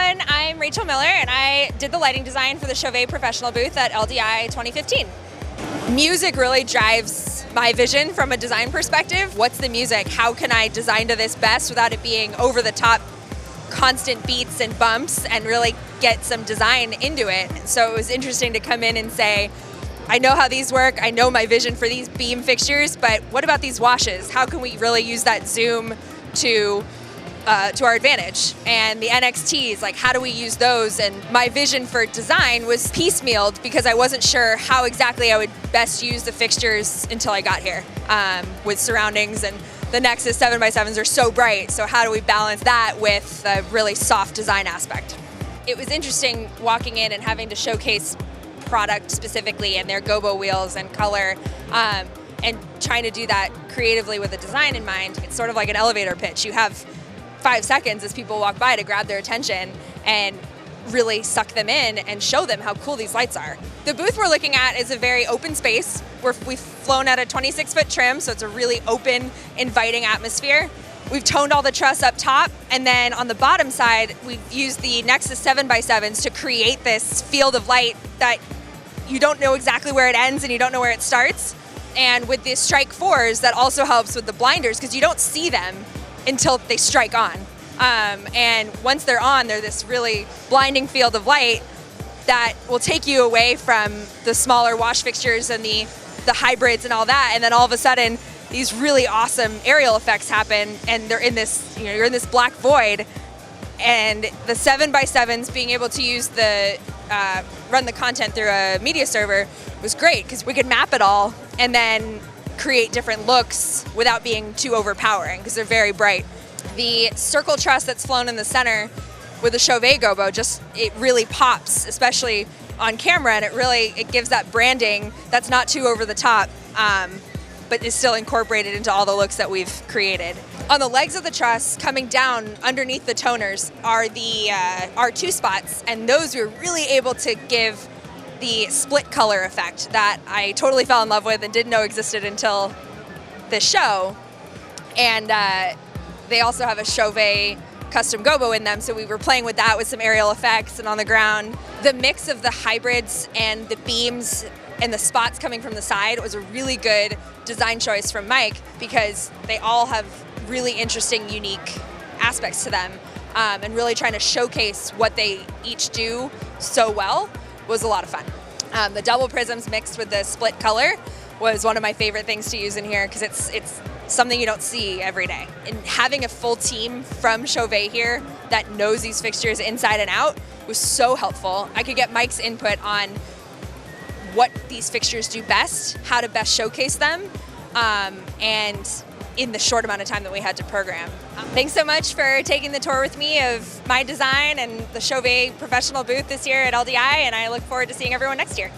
everyone, I'm Rachel Miller and I did the lighting design for the CHAUVET Professional booth at LDI 2015. Music really drives my vision from a design perspective. What's the music? How can I design to this best without it being over the top, constant beats and bumps, and really get some design into it? So it was interesting to come in and say, I know how these work, I know my vision for these beam fixtures, but what about these washes? How can we really use that zoom to our advantage? And the NXTs, like, how do we use those? And my vision for design was piecemealed because I wasn't sure how exactly I would best use the fixtures until I got here with surroundings. And the Nexus 7x7s are so bright, so how do we balance that with a really soft design aspect? It was interesting walking in and having to showcase product specifically and their gobo wheels and color, and trying to do that creatively with a design in mind. It's sort of like an elevator pitch. You have 5 seconds as people walk by to grab their attention and really suck them in and show them how cool these lights are. The booth we're looking at is a very open space. We've flown at a 26-foot trim, so it's a really open, inviting atmosphere. We've toned all the truss up top, and then on the bottom side, we've used the Nexus 7x7s to create this field of light that you don't know exactly where it ends and you don't know where it starts. And with the Strike 4s, that also helps with the blinders because you don't see them until they strike on. And once they're on, they're this really blinding field of light that will take you away from the smaller wash fixtures and the hybrids and all that. And then all of a sudden, these really awesome aerial effects happen, and they're in this, you're in this black void. And the 7x7s being able to use run the content through a media server was great because we could map it all and then create different looks without being too overpowering because they're very bright. The circle truss that's flown in the center with the CHAUVET gobo, it really pops, especially on camera, and it gives that branding that's not too over the top, but is still incorporated into all the looks that we've created. On the legs of the truss, coming down underneath the toners, are the R2 spots, and those we're really able to give the split color effect that I totally fell in love with and didn't know existed until this show. And they also have a CHAUVET custom gobo in them, so we were playing with that with some aerial effects and on the ground. The mix of the hybrids and the beams and the spots coming from the side was a really good design choice from Mike because they all have really interesting, unique aspects to them, and really trying to showcase what they each do so well was a lot of fun. The double prisms mixed with the split color was one of my favorite things to use in here because it's something you don't see every day. And having a full team from CHAUVET here that knows these fixtures inside and out was so helpful. I could get Mike's input on what these fixtures do best, how to best showcase them, and in the short amount of time that we had to program. Thanks so much for taking the tour with me of my design and the CHAUVET Professional booth this year at LDI, and I look forward to seeing everyone next year.